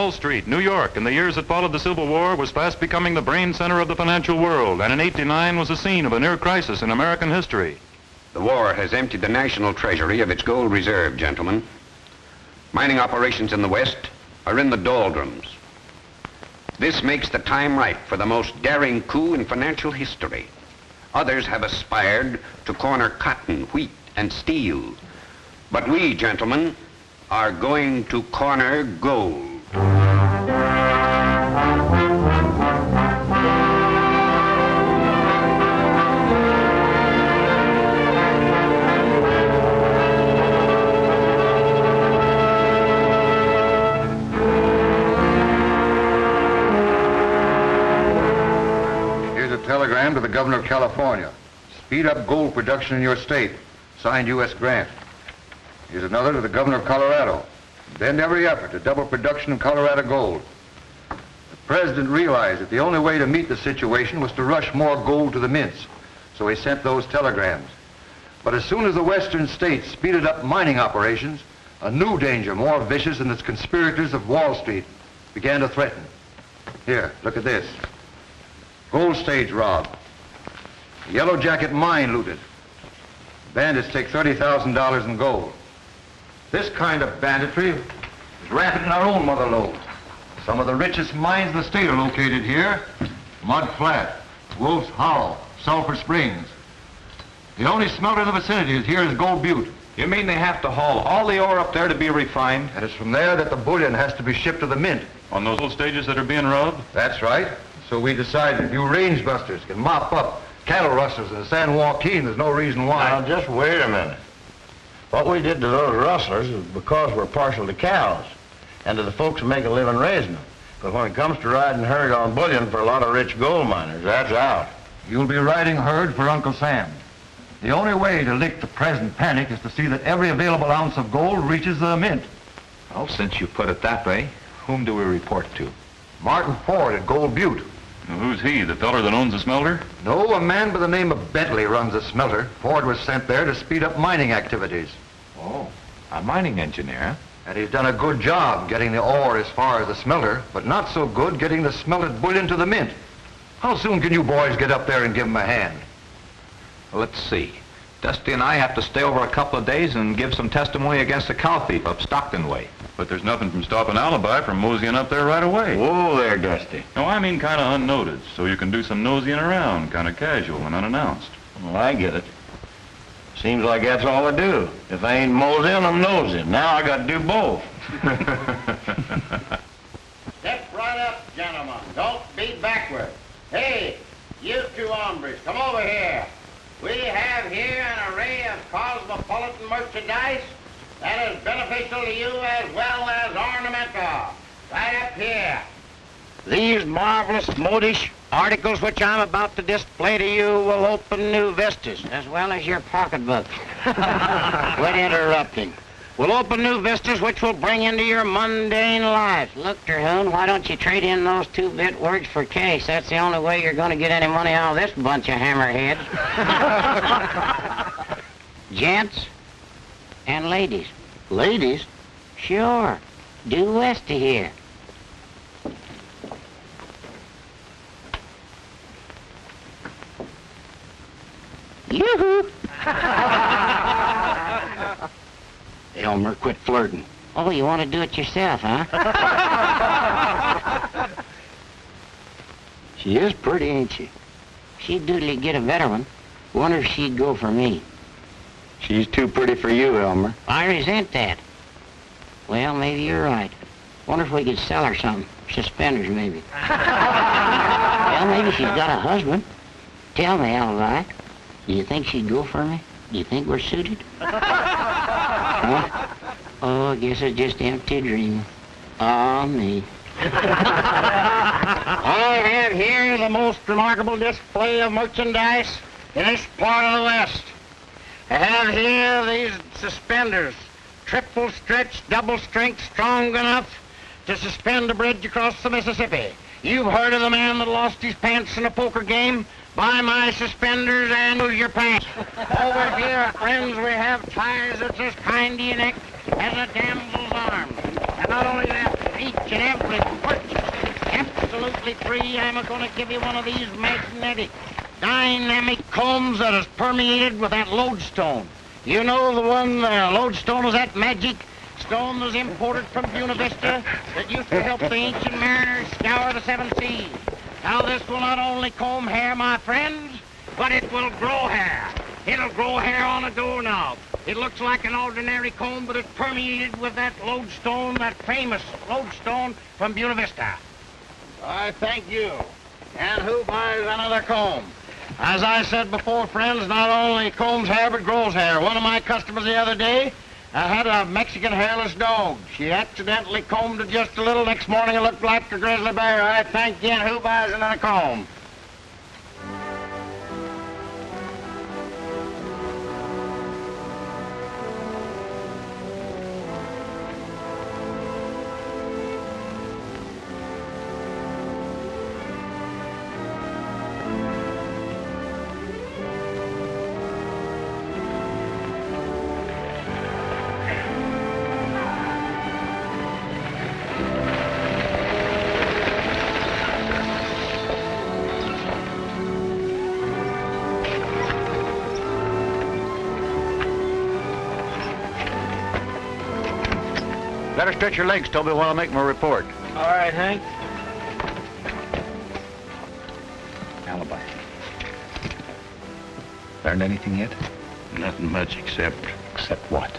Wall Street, New York, in the years that followed the Civil War, was fast becoming the brain center of the financial world, and in '89 was the scene of a near crisis in American history. The war has emptied the national treasury of its gold reserve, gentlemen. Mining operations in the West are in the doldrums. This makes the time ripe for the most daring coup in financial history. Others have aspired to corner cotton, wheat, and steel. But we, gentlemen, are going to corner gold. Here's a telegram to the governor of California. Speed up gold production in your state. Signed U.S. Grant. Here's another to the governor of Colorado. Bend every effort to double production of Colorado gold. The president realized that the only way to meet the situation was to rush more gold to the mints, so he sent those telegrams. But as soon as the western states speeded up mining operations, a new danger, more vicious than the conspirators of Wall Street, began to threaten. Here, look at this. Gold stage robbed. Yellow Jacket mine looted. Bandits take $30,000 in gold. This kind of banditry is rampant in our own mother lode. Some of the richest mines in the state are located here. Mud Flat, Wolf's Hollow, Sulphur Springs. The only smelter in the vicinity is here is Gold Butte. You mean they have to haul all the ore up there to be refined? And it's from there that the bullion has to be shipped to the mint. On those old stages that are being robbed? That's right. So we decided if you range busters can mop up cattle rustlers in San Joaquin, there's no reason why. Now, just wait a minute. What we did to those rustlers is because we're partial to cows and to the folks who make a living raising them. But when it comes to riding herd on bullion for a lot of rich gold miners, that's out. You'll be riding herd for Uncle Sam. The only way to lick the present panic is to see that every available ounce of gold reaches the mint. Well, since you put it that way, whom do we report to? Martin Ford at Gold Butte. Now, who's he, the feller that owns the smelter? No, a man by the name of Bentley runs the smelter. Ford was sent there to speed up mining activities. Oh, a mining engineer? And he's done a good job getting the ore as far as the smelter, but not so good getting the smelted bullion to the mint. How soon can you boys get up there and give him a hand? Well, let's see. Dusty and I have to stay over a couple of days and give some testimony against the cow thief up Stockton way. But there's nothing from stopping Alibi from moseying up there right away. Whoa there, Dusty. No, I mean kind of unnoticed, so you can do some noseying around, kind of casual and unannounced. Well, I get it. Seems like that's all I do. If I ain't moseying, I'm nosing. Now I got to do both. Step right up, gentlemen. Don't beat backward. Hey, you two hombres, come over here. We have here an array of cosmopolitan merchandise that is beneficial to you as well as ornamental. Right up here. These marvelous modish articles which I'm about to display to you will open new vistas, as well as your pocketbook. Quit interrupting. Will open new vistas which will bring into your mundane lives. Look, Terhune, why don't you trade in those 2-bit words for cash? That's the only way you're going to get any money out of this bunch of hammerheads. Gents and ladies. Ladies? Sure. Due west of here. Yoo-hoo! Elmer, quit flirting. Oh, you want to do it yourself, huh? She is pretty, ain't she? She'd doodly get a better one. Wonder if she'd go for me. She's too pretty for you, Elmer. I resent that. Well, maybe you're right. Wonder if we could sell her some. Suspenders, maybe. Well, maybe she's got a husband. Tell me, Alibi. Do you think she'd go for me? Do you think we're suited? Huh? Oh, I guess it's just empty dreaming. Ah, me. I have here the most remarkable display of merchandise in this part of the West. I have here these suspenders, triple stretch, double strength, strong enough to suspend a bridge across the Mississippi. You've heard of the man that lost his pants in a poker game? Buy my suspenders and lose your pants. Over here, friends, we have ties that's as kind to your neck as a damsel's arm. And not only that, each each and every purchase, absolutely free, I'm going to give you one of these magnetic, dynamic combs that is permeated with that lodestone. You know the one, lodestone was that magic stone that was imported from Buena Vista that used to help the ancient mariners scour the seven seas. Now this will not only comb hair, my friends, but it will grow hair. It'll grow hair on a doorknob. It looks like an ordinary comb, but it's permeated with that lodestone, that famous lodestone from Buena Vista. I thank you. And who buys another comb? As I said before, friends, not only combs hair, but grows hair. One of my customers the other day had a Mexican hairless dog. She accidentally combed it just a little. Next morning, it looked like a grizzly bear. I thank you, and who buys another comb? Better stretch your legs, Toby, while I make my report. All right, Hank. Alibi. Learned anything yet? Nothing much except... Except what?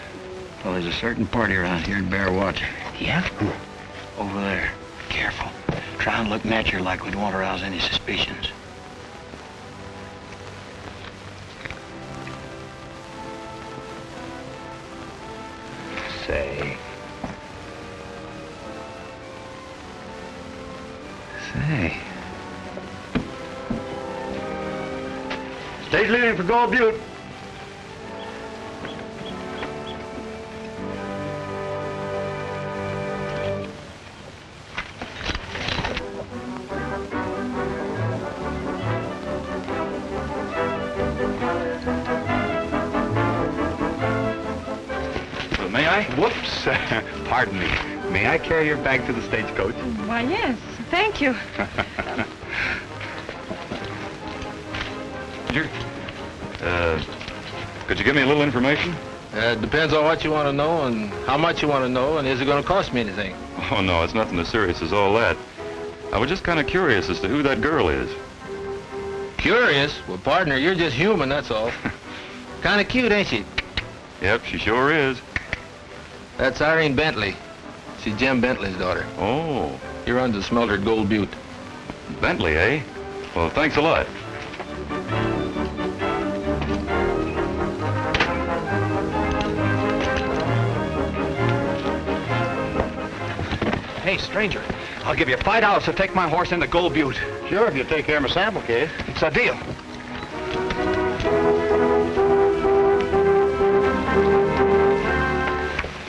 Well, there's a certain party around here in Bear Watch. Yeah? Over there. Careful. Try and look natural like we don't want to arouse any suspicions. Say. Stage leaving for Gold Butte. May I? Whoops. Pardon me. May I carry your bag to the stagecoach? Why, yes. Thank you. Could you give me a little information? It depends on what you want to know and how much you want to know, and is it going to cost me anything? Oh, no, it's nothing as serious as all that. I was just kind of curious as to who that girl is. Curious? Well, partner, you're just human, that's all. Kind of cute, ain't she? Yep, she sure is. That's Irene Bentley. She's Jim Bentley's daughter. Oh. He runs the smelter at Gold Butte. Bentley, eh? Well, thanks a lot. Hey, stranger, I'll give you $5 to take my horse into Gold Butte. Sure, if you take care of my sample case. It's a deal.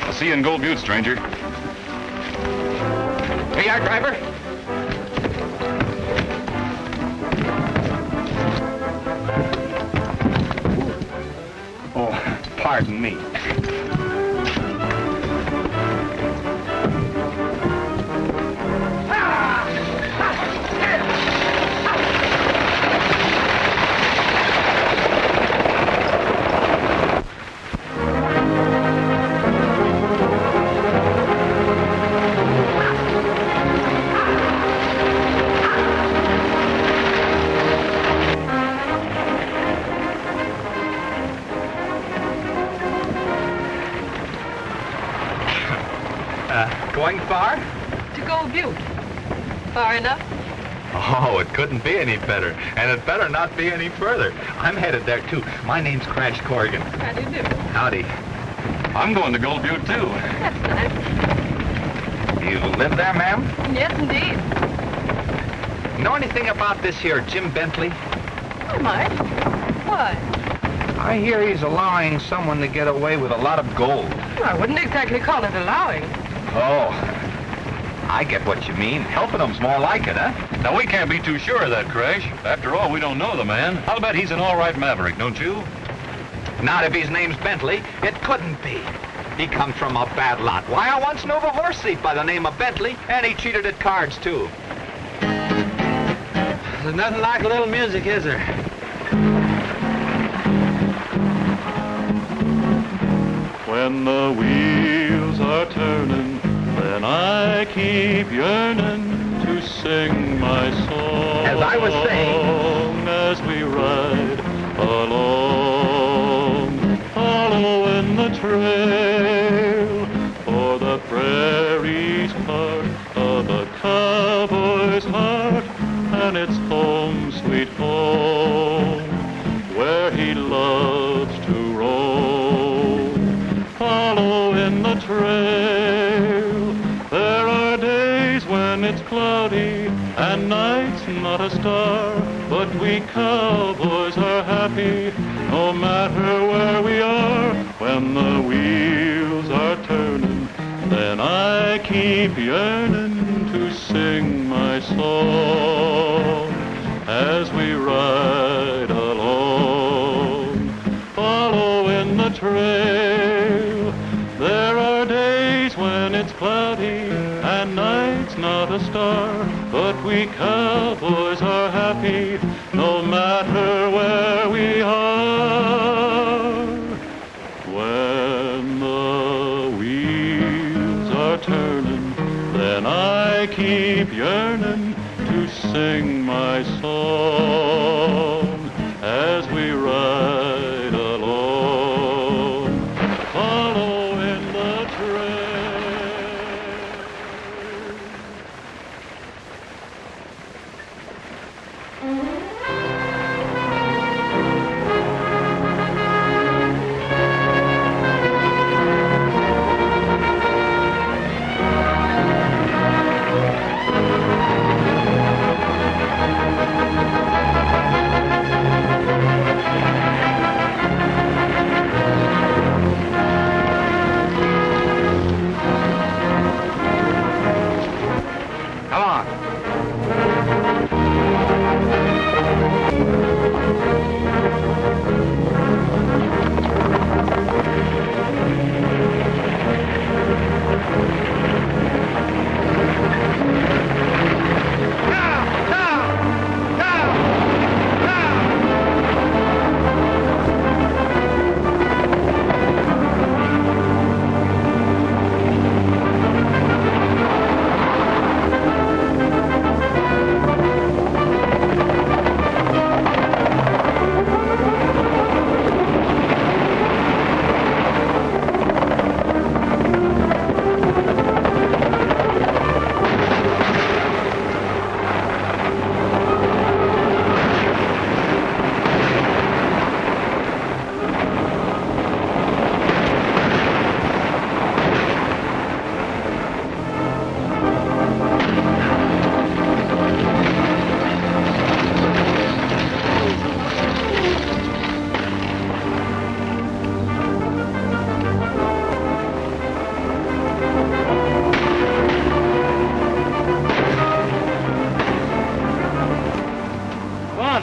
I'll see you in Gold Butte, stranger. Here you are, driver. Oh, pardon me. Going far? To Gold Butte. Far enough? Oh, it couldn't be any better. And it better not be any further. I'm headed there, too. My name's Crash Corrigan. How do you do? Howdy. I'm going to Gold Butte, too. That's nice. You live there, ma'am? Yes, indeed. Know anything about this here Jim Bentley? I might. Why? I hear he's allowing someone to get away with a lot of gold. Well, I wouldn't exactly call it allowing. Oh, I get what you mean. Helping them's more like it, huh? Now, we can't be too sure of that, Crash. After all, we don't know the man. I'll bet he's an all right maverick, don't you? Not if his name's Bentley. It couldn't be. He comes from a bad lot. Why, I once knew of a horse thief by the name of Bentley, and he cheated at cards, too. There's nothing like a little music, is there? When the wheels are turning, then I keep yearning to sing my song. As I was saying, as we ride along, following the trail, for the prairie's part of a cowboy's heart, and it's home, sweet home, where he loves to roam. Following the trail, there are days when it's cloudy and nights not a star, but we cowboys are happy no matter where we are. When the wheels are turning, then I keep yearning to sing my song as we ride along, following the trail. There are days when it's cloudy and nights not a star, but we cowboys are happy no matter where we are. When the wheels are turning, then I keep yearning to sing my song as we ride along, following the trail. come on.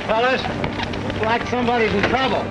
Fellas, looks like somebody's in trouble.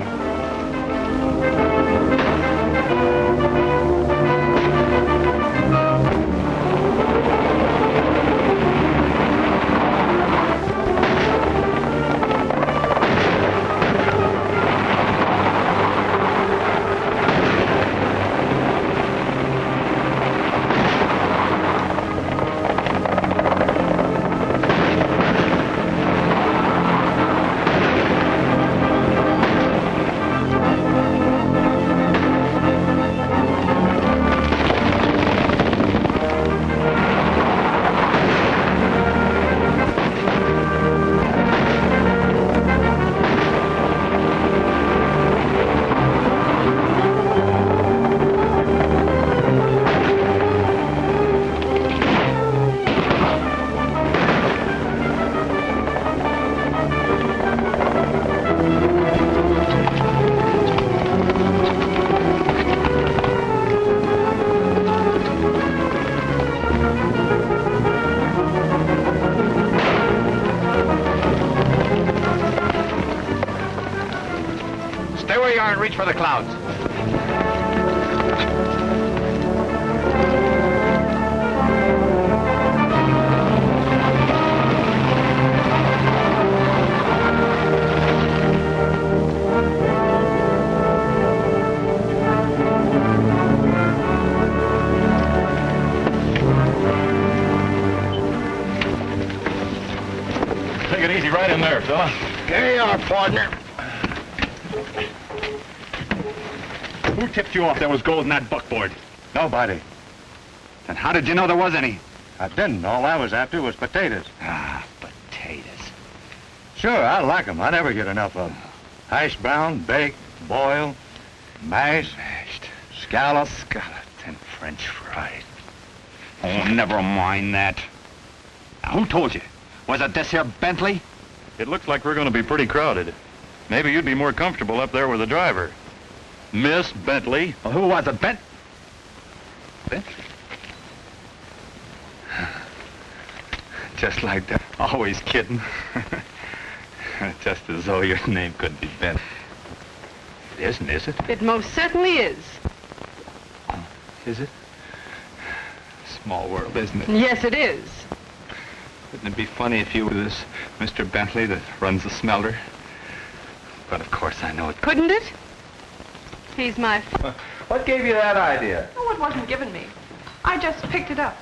Stay where you are and reach for the clouds. it easy right in there, fella. Here you are, partner. Who tipped you off there was gold in that buckboard? Nobody. Then how did you know there was any? I didn't. All I was after was potatoes. Ah, potatoes. Sure, I like 'em. I never get enough of 'em. Hash brown, baked, boiled, mashed, scalloped. Scalloped and French fried. Oh, never mind that. Now, who told you? Was it this here Bentley? It looks like we're going to be pretty crowded. Maybe you'd be more comfortable up there with the driver. Miss Bentley. Well, who was it, Bentley? Just like that. Always kidding. Just as though your name could be Ben. It isn't, is it? It most certainly is. Oh, is it? Small world, isn't it? Yes, it is. Wouldn't it be funny if you were this Mr. Bentley that runs the smelter? But of course I know it. Couldn't it? He's my... What gave you that idea? Oh, it wasn't given me. I just picked it up.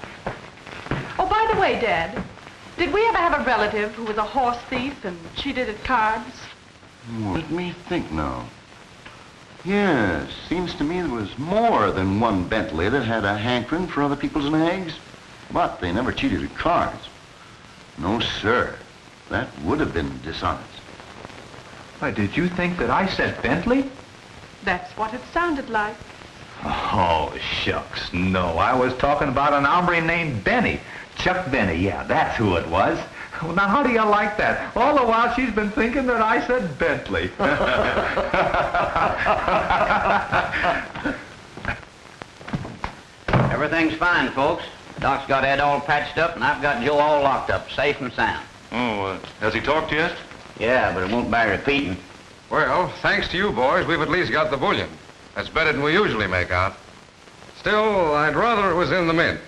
Oh, by the way, Dad, did we ever have a relative who was a horse thief and cheated at cards? Let me think now. Yes, seems to me there was more than one Bentley that had a hankering for other people's nags. But they never cheated at cards. No, sir. That would have been dishonest. Why, did you think that I said Bentley? That's what it sounded like. Oh, shucks, no. I was talking about an hombre named Benny. Chuck Benny, yeah, that's who it was. Well, now, how do you like that? All the while she's been thinking that I said Bentley. Everything's fine, folks. Doc's got Ed all patched up, and I've got Joe all locked up, safe and sound. Oh, has he talked yet? Yeah, but it won't bear repeating. Well, thanks to you boys, we've at least got the bullion. That's better than we usually make out. Still, I'd rather it was in the mint.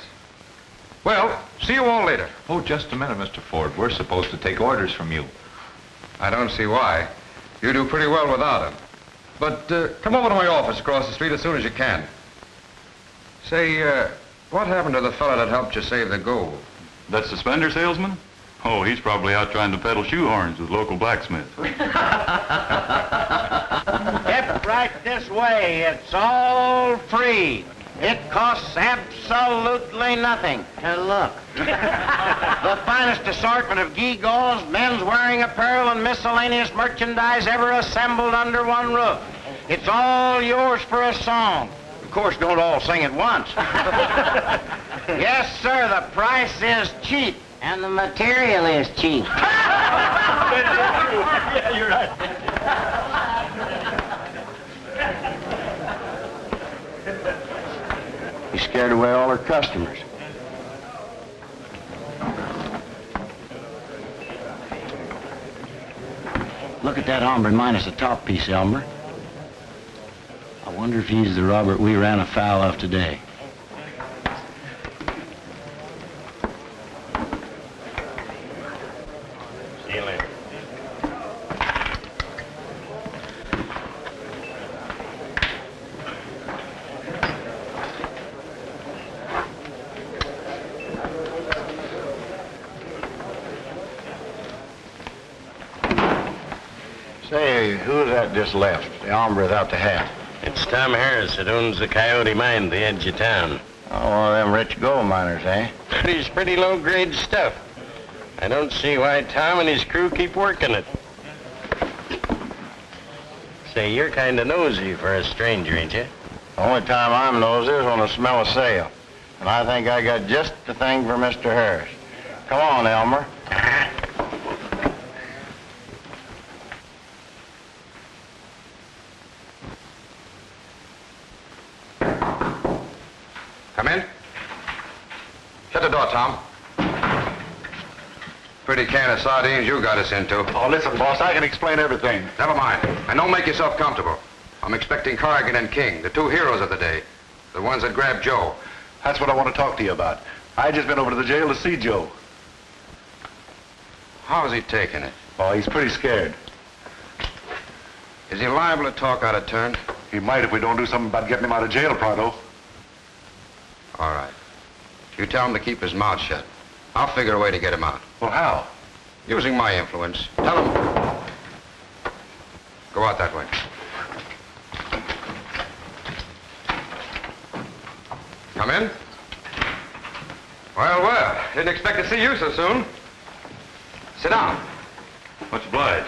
Well, see you all later. Oh, just a minute, Mr. Ford. We're supposed to take orders from you. I don't see why. You do pretty well without them. But come over to my office across the street as soon as you can. Say, what happened to the fella that helped you save the gold? That suspender salesman? Oh, he's probably out trying to peddle shoehorns with local blacksmiths. Step right this way. It's all free. It costs absolutely nothing to look. The finest assortment of gewgaws, men's wearing apparel, and miscellaneous merchandise ever assembled under one roof. It's all yours for a song. Of course, don't all sing at once. Yes, sir, the price is cheap. And the material is cheap. Yeah, you're right. He scared away all our customers. Look at that hombre minus the top piece, Elmer. I wonder if he's the Robert we ran afoul of today. See you later. Say, who's that just left? The hombre without the hat. It's Tom Harris that owns the Coyote Mine at the edge of town. Oh, one of them rich gold miners, eh? It's pretty low-grade stuff. I don't see why Tom and his crew keep working it. Say, you're kind of nosy for a stranger, ain't you? The only time I'm nosy is when I smell a sale. And I think I got just the thing for Mr. Harris. Come on, Elmer. Come in. Shut the door, Tom. Pretty can of sardines you got us into. Oh, listen, boss, I can explain everything. Never mind. And don't make yourself comfortable. I'm expecting Corrigan and King, the two heroes of the day. The ones that grabbed Joe. That's what I want to talk to you about. I just been over to the jail to see Joe. How's he taking it? Oh, he's pretty scared. Is he liable to talk out of turn? He might if we don't do something about getting him out of jail pronto. All right. You tell him to keep his mouth shut. I'll figure a way to get him out. Well, how? Using my influence. Tell him. Go out that way. Come in. Well, well. Didn't expect to see you so soon. Sit down. Much obliged.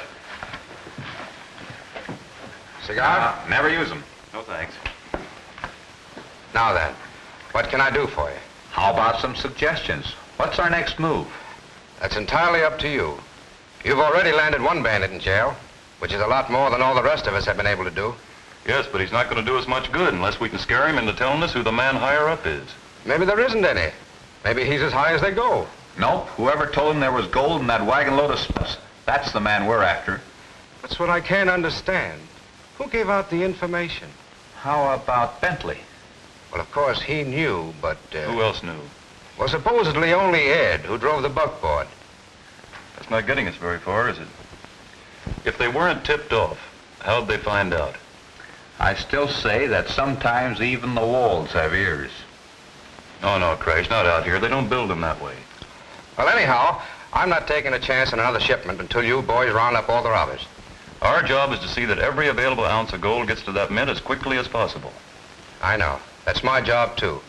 Cigar? Never use them. No thanks. Now then, what can I do for you? How about some suggestions? What's our next move? That's entirely up to you. You've already landed one bandit in jail, which is a lot more than all the rest of us have been able to do. Yes, but he's not going to do us much good unless we can scare him into telling us who the man higher up is. Maybe there isn't any. Maybe he's as high as they go. Nope. Whoever told him there was gold in that wagon load of stuff, that's the man we're after. That's what I can't understand. Who gave out the information? How about Bentley? Well, of course, he knew, but... Who else knew? Well, supposedly only Ed, who drove the buckboard. That's not getting us very far, is it? If they weren't tipped off, how'd they find out? I still say that sometimes even the walls have ears. Oh, no, Crash, not out here. They don't build them that way. Well, anyhow, I'm not taking a chance on another shipment until you boys round up all the robbers. Our job is to see that every available ounce of gold gets to that mint as quickly as possible. I know. That's my job, too.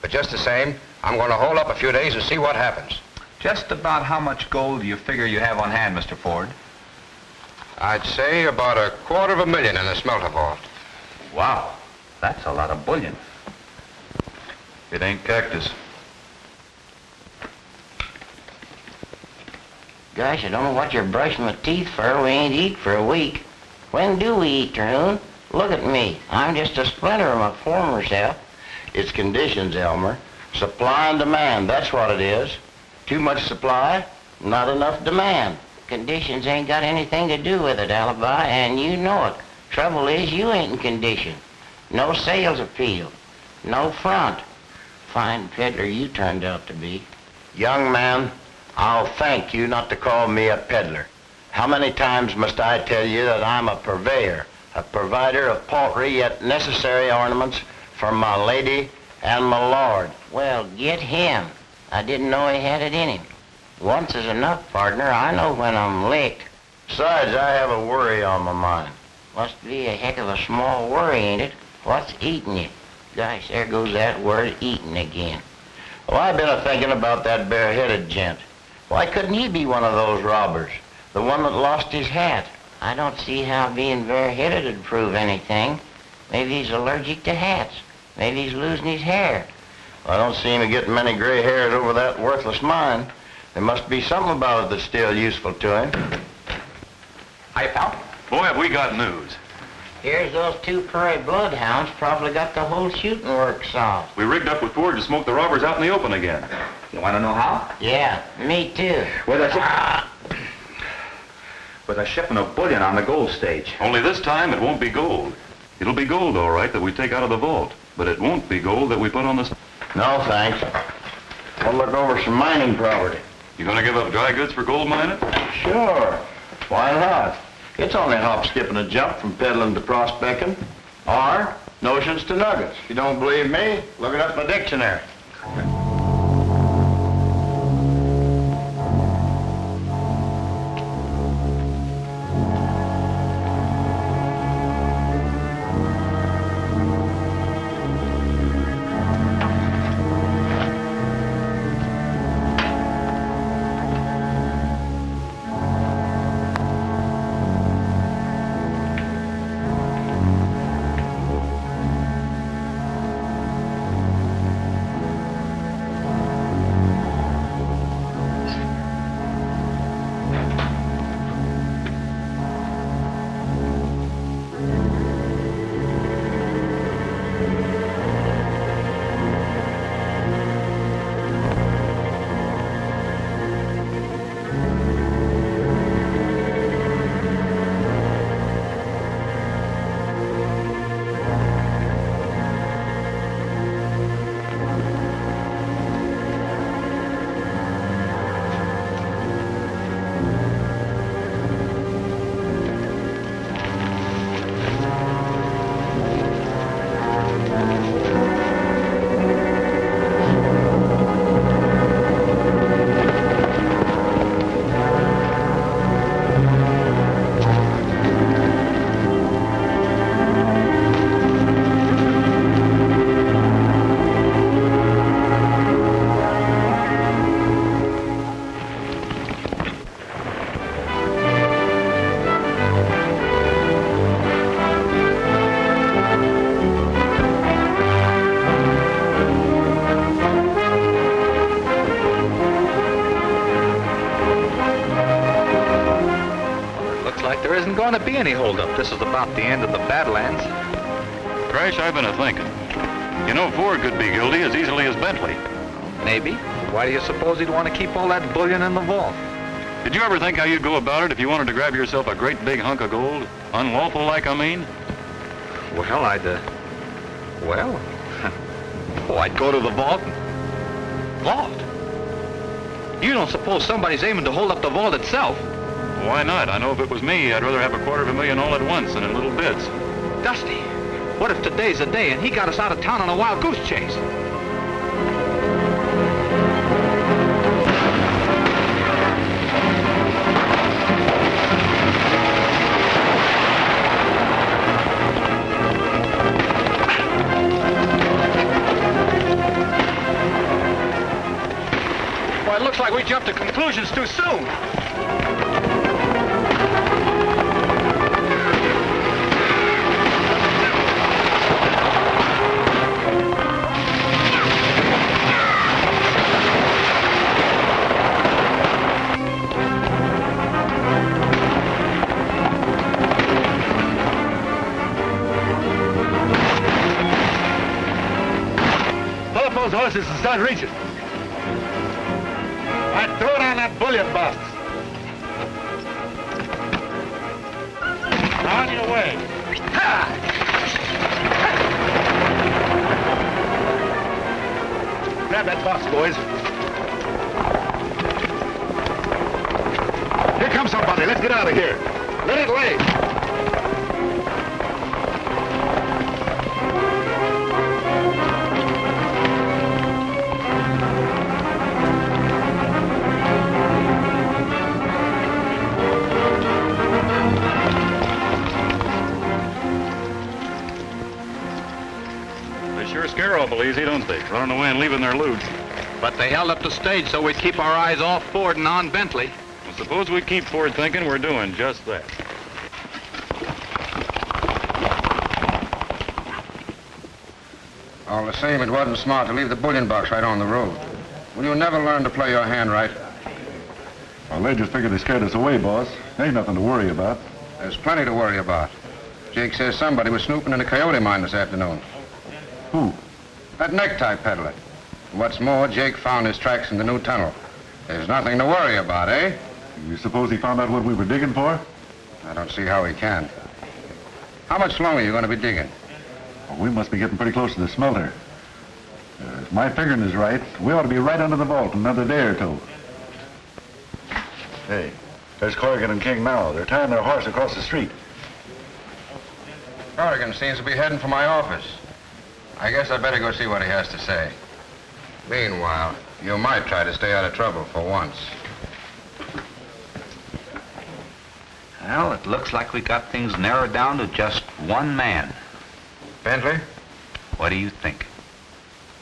But just the same, I'm going to hold up a few days and see what happens. Just about how much gold do you figure you have on hand, Mr. Ford? I'd say about $250,000 in the smelter vault. Wow, that's a lot of bullion. It ain't cactus. Gosh, I don't know what you're brushing my teeth for. We ain't eat for a week. When do we eat, Terhune? Look at me. I'm just a splinter of my former self. It's conditions, Elmer. Supply and demand, that's what it is. Too much supply, not enough demand. Conditions ain't got anything to do with it, Alibi, and you know it. Trouble is, you ain't in condition. No sales appeal. No front. Fine peddler you turned out to be. Young man, I'll thank you not to call me a peddler. How many times must I tell you that I'm a purveyor, a provider of paltry yet necessary ornaments for my lady and my lord? Well, get him. I didn't know he had it in him. Once is enough, partner. I know when I'm licked. Besides, I have a worry on my mind. Must be a heck of a small worry, ain't it? What's eating you? Gosh, there goes that word eating again. Well, I've been a-thinking about that bare-headed gent. Why couldn't he be one of those robbers? The one that lost his hat? I don't see how being bareheaded would prove anything. Maybe he's allergic to hats. Maybe he's losing his hair. I don't seem to get many gray hairs over that worthless mine. There must be something about it that's still useful to him. Hi, pal. Boy, have we got news. Here's those two prairie bloodhounds probably got the whole shooting work solved. We rigged up with Ford to smoke the robbers out in the open again. You want to know how? Yeah, me too. With a shipment of bullion on the gold stage. Only this time it won't be gold. It'll be gold, all right, that we take out of the vault. But it won't be gold that we put on the... No, thanks. I'll look over some mining property. You gonna give up dry goods for gold mining? Sure. Why not? It's only a hop, skip, and a jump from peddling to prospecting. Or notions to nuggets. If you don't believe me, look it up in the dictionary. there isn't going to be any holdup. This is about the end of the Badlands. Crash, I've been a-thinking. You know, Ford could be guilty as easily as Bentley. Maybe. Why do you suppose he'd want to keep all that bullion in the vault? Did you ever think how you'd go about it if you wanted to grab yourself a great big hunk of gold? Unlawful like, I mean? Well, I'd go to the vault. Vault? You don't suppose somebody's aiming to hold up the vault itself? Why not? I know if it was me, I'd rather have $250,000 all at once than in little bits. Dusty, what if today's the day and he got us out of town on a wild goose chase? Well, it looks like we jumped to conclusions too soon. Pull up those horses and start reaching. All right, throw it on that bullion box. On your way. Grab that box, boys. Here comes somebody. Let's get out of here. Let it lay. Sure scare awful easy, don't they? Running away and leaving their loot. But they held up the stage so we'd keep our eyes off Ford and on Bentley. Well, suppose we keep Ford thinking we're doing just that. All the same, it wasn't smart to leave the bullion box right on the road. Will you never learn to play your hand right? Well, they just figured they scared us away, boss. Ain't nothing to worry about. There's plenty to worry about. Jake says somebody was snooping in a coyote mine this afternoon. Who? That necktie peddler. What's more, Jake found his tracks in the new tunnel. There's nothing to worry about, eh? You suppose he found out what we were digging for? I don't see how he can. How much longer are you going to be digging? Well, we must be getting pretty close to the smelter. If my figuring is right, we ought to be right under the vault in another day or two. Hey, there's Corrigan and King now. They're tying their horse across the street. Corrigan seems to be heading for my office. I guess I'd better go see what he has to say. Meanwhile, you might try to stay out of trouble for once. Well, it looks like we got things narrowed down to just one man. Bentley? What do you think?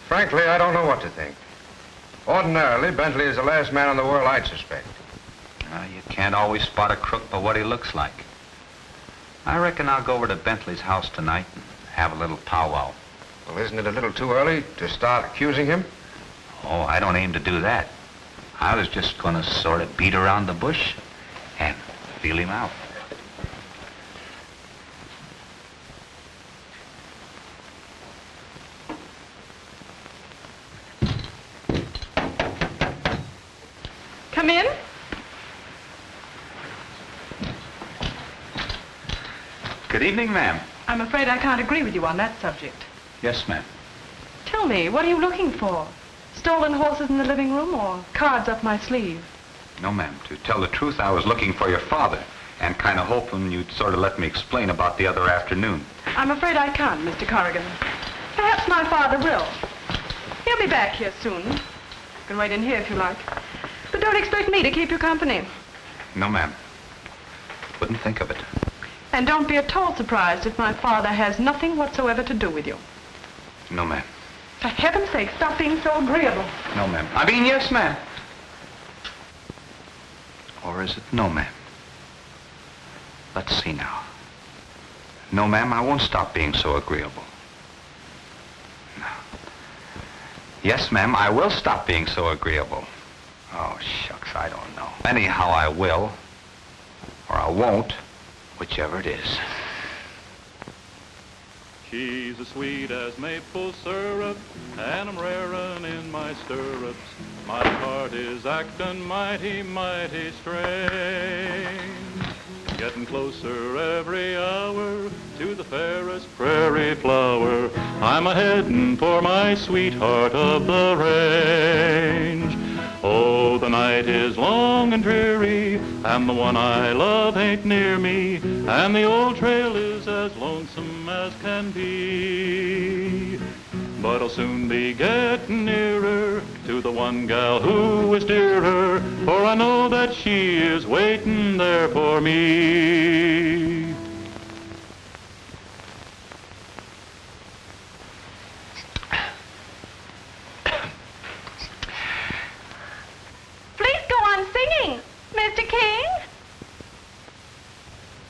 Frankly, I don't know what to think. Ordinarily, Bentley is the last man in the world I'd suspect. You can't always spot a crook by what he looks like. I reckon I'll go over to Bentley's house tonight and have a little powwow. Well, isn't it a little too early to start accusing him? Oh, I don't aim to do that. I was just going to sort of beat around the bush and feel him out. Come in. Good evening, ma'am. I'm afraid I can't agree with you on that subject. Yes, ma'am. Tell me, what are you looking for? Stolen horses in the living room or cards up my sleeve? No, ma'am. To tell the truth, I was looking for your father and kind of hoping you'd sort of let me explain about the other afternoon. I'm afraid I can't, Mr. Corrigan. Perhaps my father will. He'll be back here soon. You can wait in here if you like. But don't expect me to keep you company. No, ma'am. Wouldn't think of it. And don't be at all surprised if my father has nothing whatsoever to do with you. No, ma'am. For heaven's sake, stop being so agreeable. No, ma'am. I mean, yes, ma'am. Or is it no, ma'am? Let's see now. No, ma'am, I won't stop being so agreeable. No. Yes, ma'am, I will stop being so agreeable. Oh, shucks, I don't know. Anyhow, I will. Or I won't. whichever it is. She's as sweet as maple syrup, and I'm rarin' in my stirrups. My heart is actin' mighty, mighty strange. Getting closer every hour to the fairest prairie flower. I'm a-headin' for my sweetheart of the range. Oh, the night is long and dreary, and the one I love ain't near me, and the old trail is as lonesome as can be. But I'll soon be getting nearer to the one gal who is dearer, for I know that she is waiting there for me. Please go on singing, Mr. King.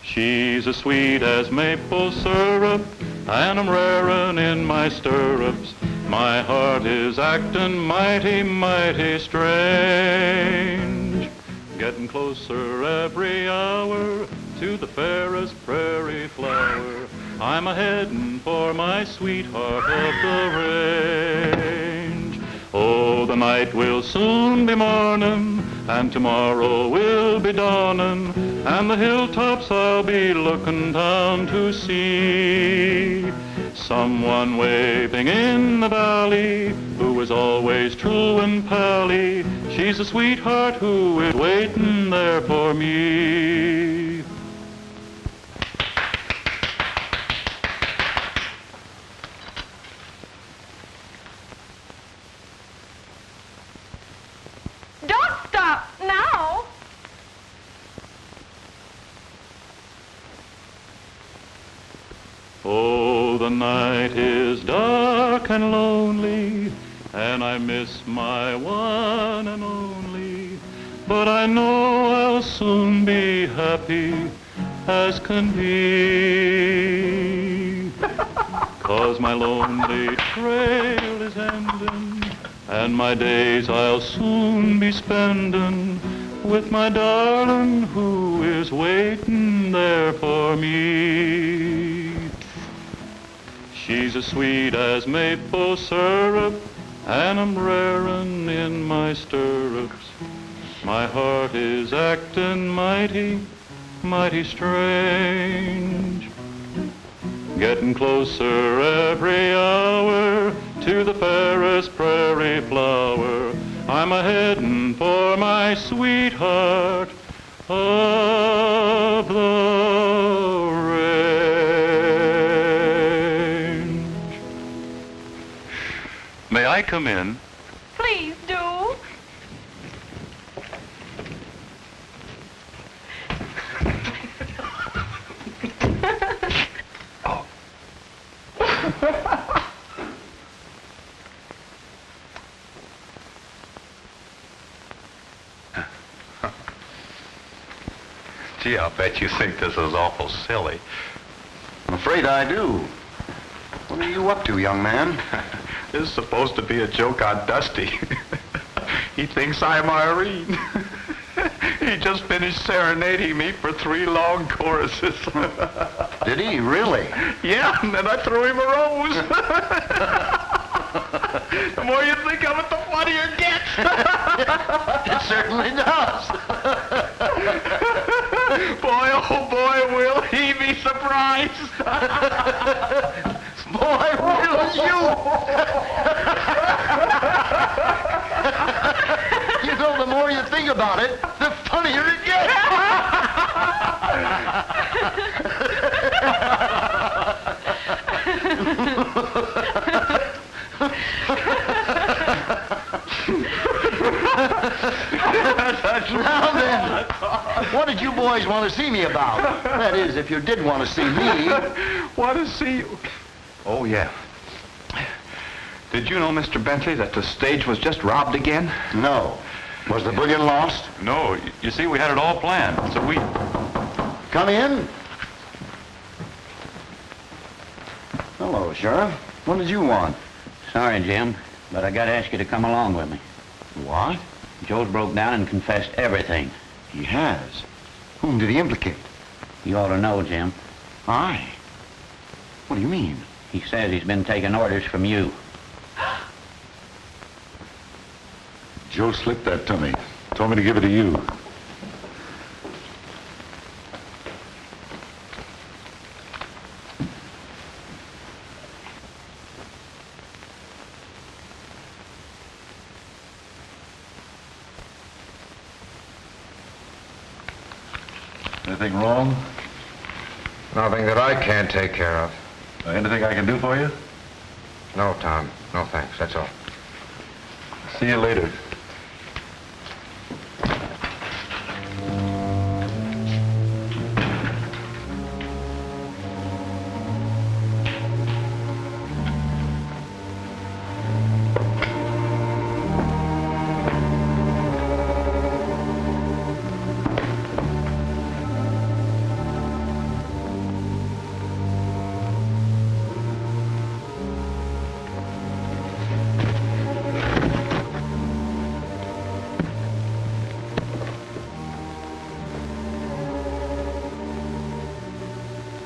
She's as sweet as maple syrup, and I'm rarin' in my stirrups. My heart is actin' mighty, mighty strange. Getting closer every hour to the fairest prairie flower. I'm a-headin' for my sweetheart of the range. Oh, the night will soon be mornin', and tomorrow will be dawnin', and the hilltops I'll be looking down to see. Someone waving in the valley, who is always true and pally. She's a sweetheart who is waiting there for me. Don't stop now. Oh, the night is dark and lonely, and I miss my one and only. But I know I'll soon be happy as can be. 'Cause my lonely trail is ending, and my days I'll soon be spending with my darling who is waiting there for me. She's as sweet as maple syrup, and I'm rarin' in my stirrups. My heart is actin' mighty, mighty strange. Getting closer every hour to the fairest prairie flower. I'm a-headin' for my sweetheart of the range. May I come in? Please do. Gee, I'll bet you think this is awful silly. I'm afraid I do. What are you up to, young man? This is supposed to be a joke on Dusty. He thinks I'm Irene. He just finished serenading me for 3 long choruses. Did he really? Yeah, and then I threw him a rose. The more you think of it, the funnier it gets. It certainly does. Boy, oh boy, will he be surprised. Boy, will you! You know, the more you think about it, the funnier it gets. Now then, what did you boys want to see me about? That is, if you did want to see me. Want to see you? Oh, yeah. Did you know, Mr. Bentley, that the stage was just robbed again? No. Was the bullion lost? No, you see, we had it all planned, so we... Come in. Hello, Sheriff. What did you want? Sorry, Jim, but I gotta ask you to come along with me. What? Joe's broke down and confessed everything. He has. Whom did he implicate? You ought to know, Jim. I? What do you mean? He says he's been taking orders from you. Joe slipped that to me. Told me to give it to you. Anything wrong? Nothing that I can't take care of. Anything I can do for you? No, Tom. No, thanks. That's all. See you later.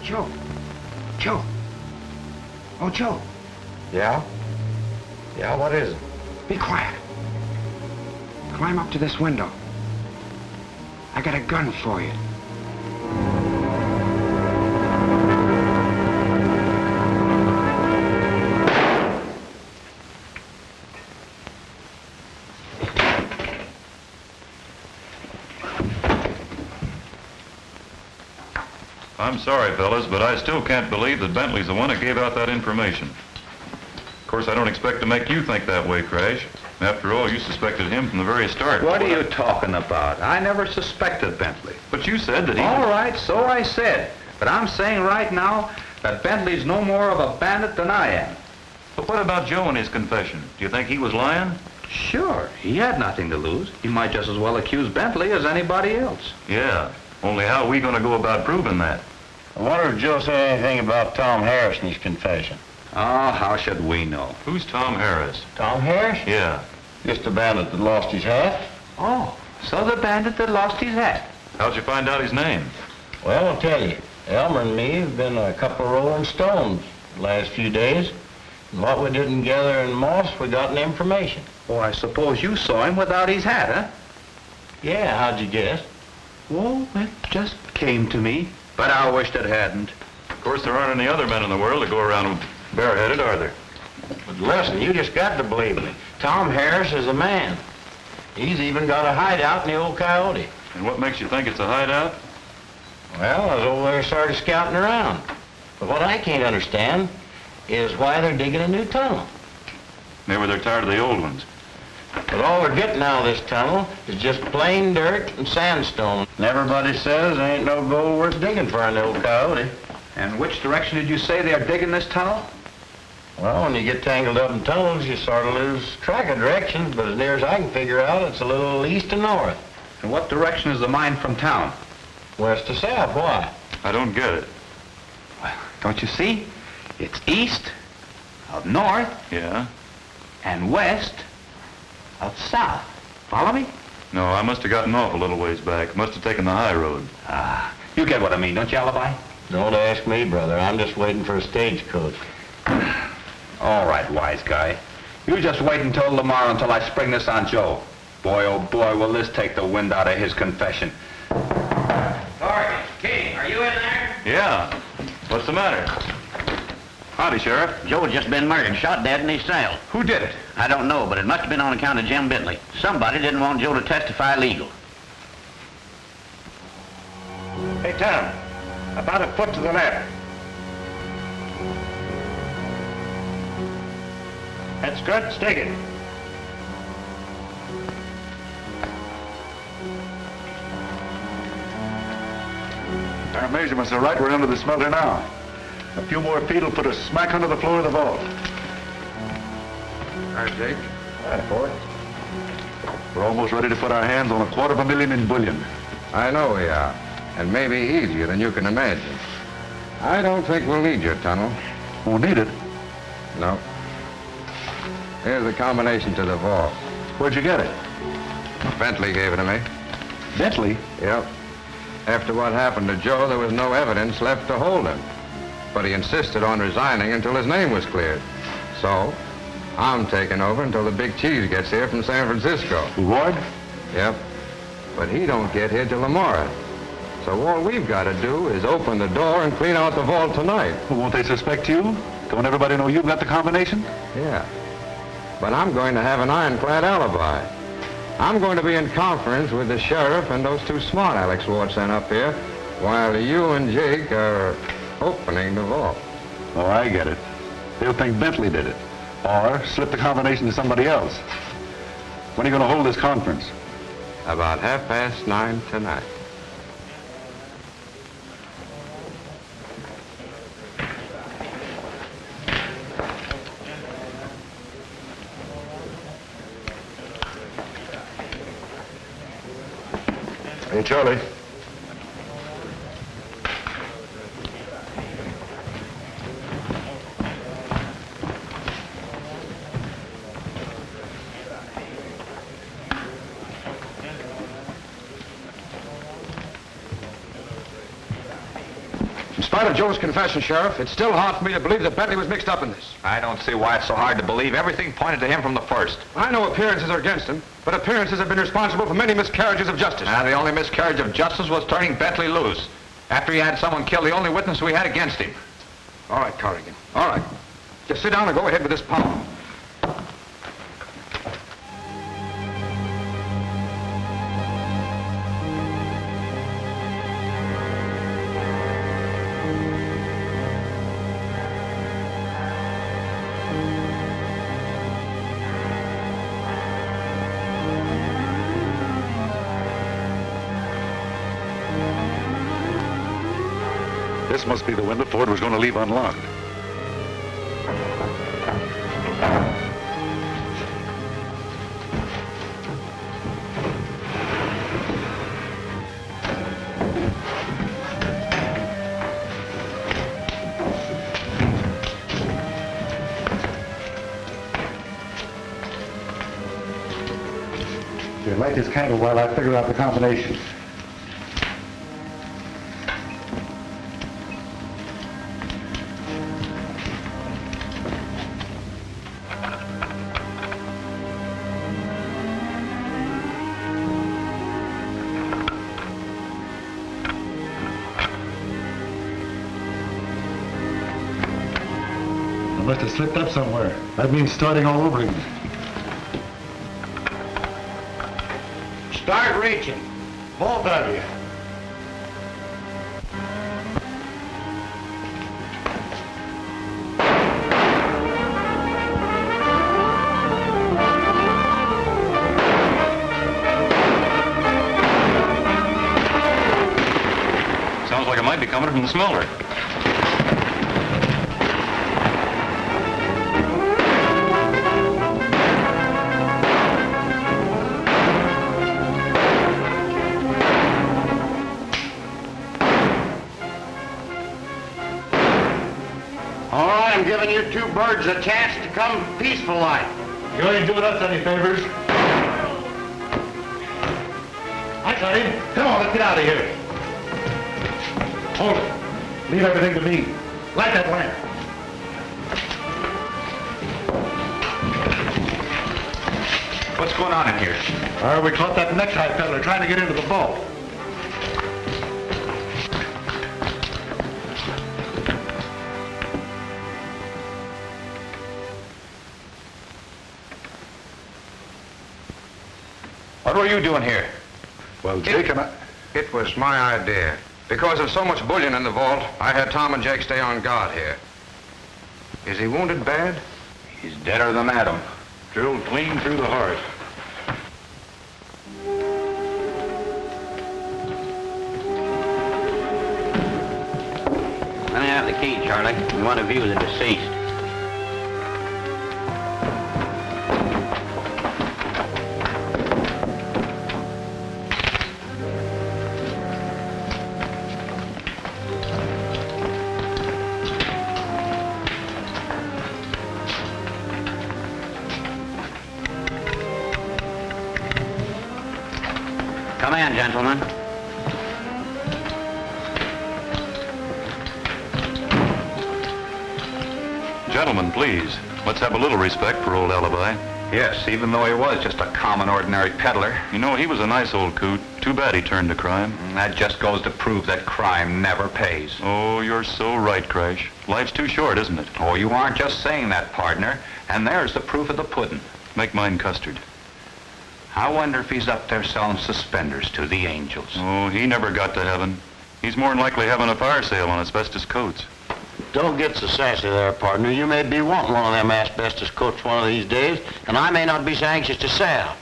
Joe. Joe. Oh, Joe. Yeah? Yeah, what is it? Be quiet. Climb up to this window. I got a gun for you. I'm sorry, fellas, but I still can't believe that Bentley's the one that gave out that information. Of course, I don't expect to make you think that way, Crash. After all, you suspected him from the very start. What are you talking about? I never suspected Bentley. But you said that he... All right, so I said. But I'm saying right now that Bentley's no more of a bandit than I am. But what about Joe and his confession? Do you think he was lying? Sure, he had nothing to lose. He might just as well accuse Bentley as anybody else. Yeah, only how are we going to go about proving that? I wonder if Joe said anything about Tom Harris in his confession. Oh, how should we know? Who's Tom Harris? Tom Harris? Yeah. Just a bandit that lost his hat. Oh, so the bandit that lost his hat. How'd you find out his name? Well, I'll tell you. Elmer and me have been a couple of rolling stones the last few days. And what we didn't gather in Moss, we got in information. Oh, I suppose you saw him without his hat, huh? Yeah, how'd you guess? Oh, it just came to me. But I wished it hadn't. Of course, there aren't any other men in the world that go around bareheaded, are there? But listen, you just got to believe me. Tom Harris is a man. He's even got a hideout in the old Coyote. And what makes you think it's a hideout? Well, I was over there started scouting around. But what I can't understand is why they're digging a new tunnel. Maybe they're tired of the old ones. But all they're getting out of this tunnel is just plain dirt and sandstone. And everybody says there ain't no gold worth digging for an old Coyote. And which direction did you say they're digging this tunnel? Well, when you get tangled up in tunnels, you sort of lose track of directions, but as near as I can figure out, it's a little east to north. And what direction is the mine from town? West to south, why? I don't get it. Well, don't you see? It's east, out north, Yeah? and west, out south. Follow me? No, I must have gotten off a little ways back. Must have taken the high road. Ah, you get what I mean, don't you, Alibi? Don't ask me, brother. I'm just waiting for a stagecoach. All right, wise guy. You just wait until tomorrow until I spring this on Joe. Boy, oh boy, will this take the wind out of his confession. Corrigan, King, are you in there? Yeah. What's the matter? Howdy, Sheriff. Joe's just been murdered, shot dead in his cell. Who did it? I don't know, but it must have been on account of Jim Bentley. Somebody didn't want Joe to testify legal. Hey, Tom, about a foot to the left. That's good. Stick it. Our measurements are right. We're under the smelter now. A few more feet will put us smack under the floor of the vault. All right, Jake. All right, boy. We're almost ready to put our hands on $250,000 in bullion. I know we are. And maybe easier than you can imagine. I don't think we'll need your tunnel. Won't need it. No. Here's the combination to the vault. Where'd you get it? Bentley gave it to me. Bentley? Yep. After what happened to Joe, there was no evidence left to hold him. But he insisted on resigning until his name was cleared. So, I'm taking over until the big cheese gets here from San Francisco. Ward? Yep. But he don't get here till tomorrow. So all we've got to do is open the door and clean out the vault tonight. Well, won't they suspect you? Don't everybody know you've got the combination? Yeah. But I'm going to have an ironclad alibi. I'm going to be in conference with the sheriff and those two smart Alex Ward sent up here while you and Jake are opening the vault. Oh, I get it. They'll think Bentley did it. Or slip the combination to somebody else. When are you going to hold this conference? About 9:30 tonight. Hey, Charlie. In spite of Joe's confession, Sheriff, it's still hard for me to believe that Bentley was mixed up in this. I don't see why it's so hard to believe. Everything pointed to him from the first. I know appearances are against him, but appearances have been responsible for many miscarriages of justice. The only miscarriage of justice was turning Bentley loose. After he had someone kill the only witness we had against him. All right, Corrigan. All right. Just sit down and go ahead with this power. This must be the window Ford was going to leave unlocked. Here, light this candle while I figure out the combination. I must have slipped up somewhere. That means starting all over again. Start reaching. Both of you. Sounds like it might be coming from the smelter. All right, I'm giving you two birds a chance to come peaceful like. You ain't doing us any favors. I got him. Come on, let's get out of here. Hold it. Leave everything to me. Light that lamp. What's going on in here? We caught that necktie peddler trying to get into the vault. What were you doing here? Well, Jake and I... It was my idea. Because of so much bullion in the vault, I had Tom and Jake stay on guard here. Is he wounded bad? He's deader than Adam. Drilled clean through the heart. Let me have the key, Charlie. We want to view the deceased. Come in, gentlemen. Gentlemen, please, let's have a little respect for old Alibi. Yes, even though he was just a common, ordinary peddler. You know, he was a nice old coot. Too bad he turned to crime. That just goes to prove that crime never pays. Oh, you're so right, Crash. Life's too short, isn't it? Oh, you aren't just saying that, partner. And there's the proof of the pudding. Make mine custard. I wonder if he's up there selling suspenders to the angels. Oh, he never got to heaven. He's more than likely having a fire sale on asbestos coats. Don't get so sassy there, partner. You may be wanting one of them asbestos coats one of these days, and I may not be so anxious to sell.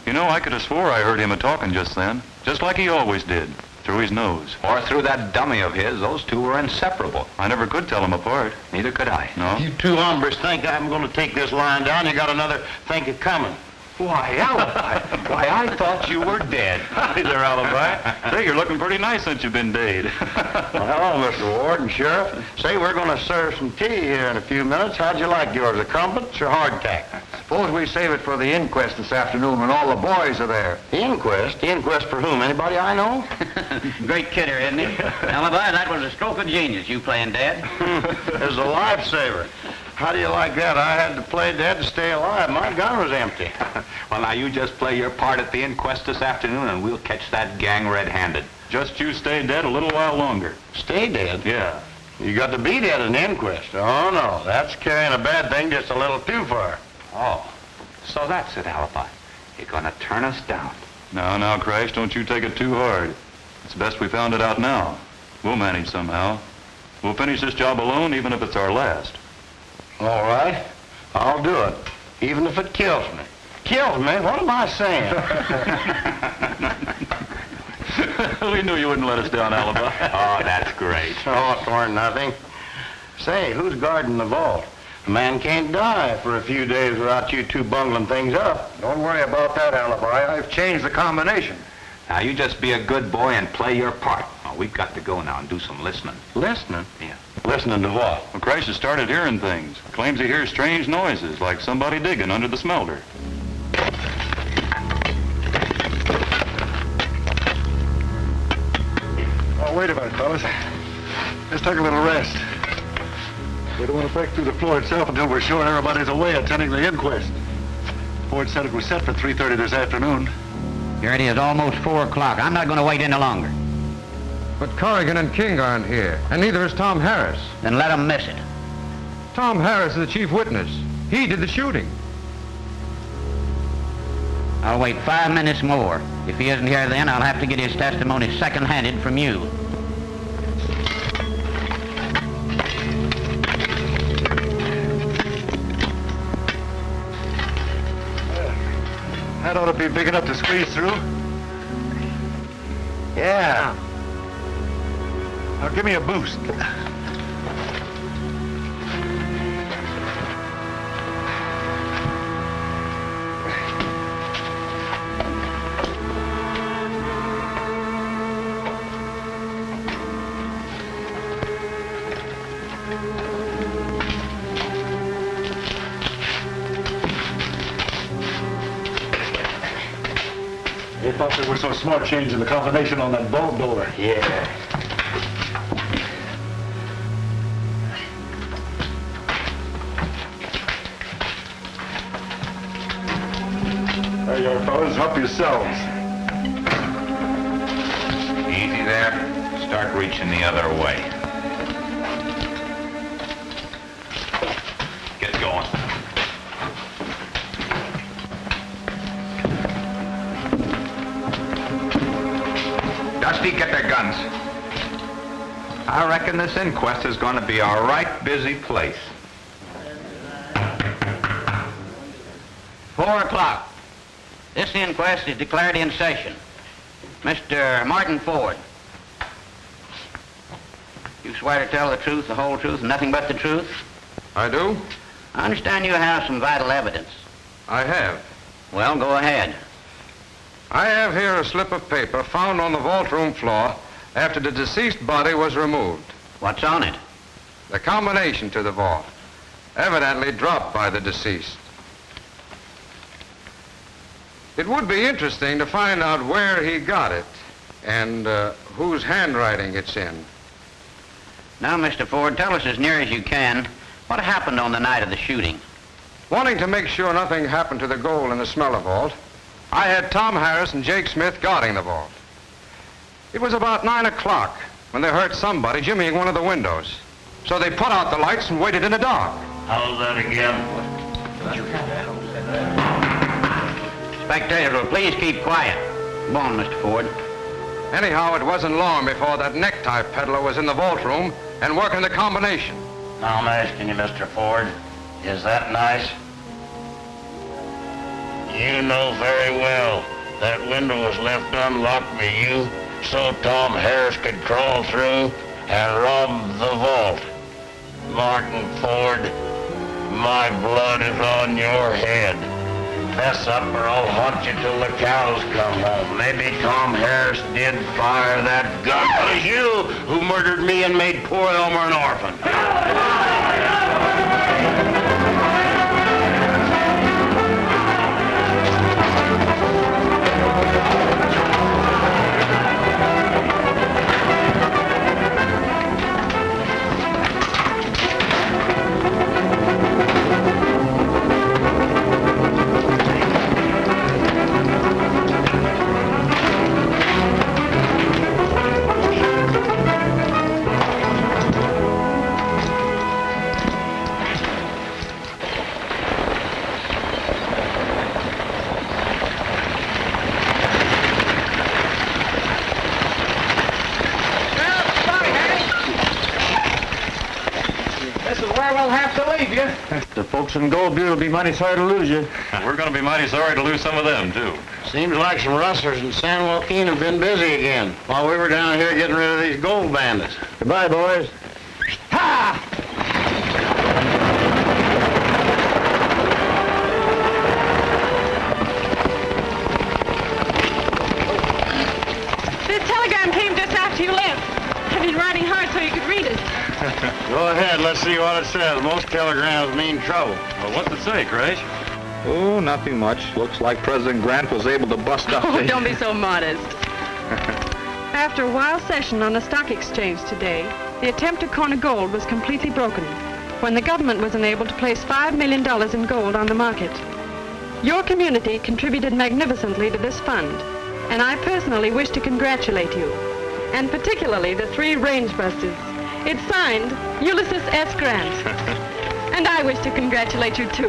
You know, I could have swore I heard him a-talking just then, just like he always did, through his nose. Or through that dummy of his. Those two were inseparable. I never could tell them apart. Neither could I. No? You two hombres think I'm going to take this line down. You got another think of coming. Why, Alibi. Why, I thought you were dead. Hi there, Alibi. Say, you're looking pretty nice since you've been dead. Well, hello, Mr. Ward and Sheriff. Say, we're going to serve some tea here in a few minutes. How'd you like yours, a crumpets or hardtack? Suppose we save it for the inquest this afternoon when all the boys are there. The inquest? The inquest for whom? Anybody I know? Great kidder, isn't he? Alibi, that was a stroke of genius, you playing Dad. It's a lifesaver. How do you like that? I had to play dead to stay alive. My gun was empty. Well, now you just play your part at the inquest this afternoon and we'll catch that gang red-handed. Just you stay dead a little while longer. Stay dead? Yeah. You got to be dead in an inquest. Oh, no. That's carrying a bad thing just a little too far. Oh, so that's it, Alibi. You're gonna turn us down. Now, Crash, don't you take it too hard. It's best we found it out now. We'll manage somehow. We'll finish this job alone, even if it's our last. All right. I'll do it, even if it kills me. Kills me? What am I saying? We knew you wouldn't let us down, Alibi. Oh, that's great. Oh, it weren't nothing. Say, who's guarding the vault? A man can't die for a few days without you two bungling things up. Don't worry about that, Alibi. I've changed the combination. Now, you just be a good boy and play your part. Oh, we've got to go now and do some listening. Listening? Yeah. Listening to what? Well, Crash has started hearing things. Claims he hears strange noises, like somebody digging under the smelter. Oh, wait a minute, fellas. Let's take a little rest. We don't want to break through the floor itself until we're sure everybody's away attending the inquest. Ford said it was set for 3:30 this afternoon. Here it is, almost 4 o'clock. I'm not going to wait any longer. But Corrigan and King aren't here, and neither is Tom Harris. Then let 'em miss it. Tom Harris is the chief witness. He did the shooting. I'll wait 5 minutes more. If he isn't here then, I'll have to get his testimony second-handed from you. That ought to be big enough to squeeze through. Yeah. Now, give me a boost. They thought they were so smart changing the combination on that bolt door. Yeah. There you are, fellas. Help yourselves. Easy there. Start reaching the other way. Get going. Dusty, get their guns. I reckon this inquest is going to be a right busy place. 4 o'clock. This inquest is declared in session. Mr. Martin Ford. You swear to tell the truth, the whole truth, and nothing but the truth? I do. I understand you have some vital evidence. I have. Well, go ahead. I have here a slip of paper found on the vault room floor after the deceased body was removed. What's on it? The combination to the vault, evidently dropped by the deceased. It would be interesting to find out where he got it and whose handwriting it's in. Now, Mr. Ford, tell us as near as you can what happened on the night of the shooting. Wanting to make sure nothing happened to the gold in the smeller vault, I had Tom Harris and Jake Smith guarding the vault. It was about 9 o'clock when they heard somebody jimmying one of the windows. So they put out the lights and waited in the dark. How's that again? Spectators will please keep quiet. Go on, Mr. Ford. Anyhow, it wasn't long before that necktie peddler was in the vault room and working the combination. Now I'm asking you, Mr. Ford, is that nice? You know very well that window was left unlocked for you so Tom Harris could crawl through and rob the vault. Martin Ford, my blood is on your head. Fess up or I'll haunt you till the cows come home. Maybe Tom Harris did fire that gun, but it's you who murdered me and made poor Elmer an orphan. The folks in Gold Butte will be mighty sorry to lose you. We're going to be mighty sorry to lose some of them, too. Seems like some rustlers in San Joaquin have been busy again while we were down here getting rid of these gold bandits. Goodbye, boys. Ha! This telegram came just after you left. I've been writing hard so you could read it. Go ahead, let's see what it says. Most telegrams mean trouble. Well, what's it say, Crash? Oh, nothing much. Looks like President Grant was able to bust up Oh, don't be so modest. After a wild session on the stock exchange today, the attempt to corner gold was completely broken when the government was unable to place $5 million in gold on the market. Your community contributed magnificently to this fund, and I personally wish to congratulate you, and particularly the 3 range busters. It's signed Ulysses S. Grant. And I wish to congratulate you, too.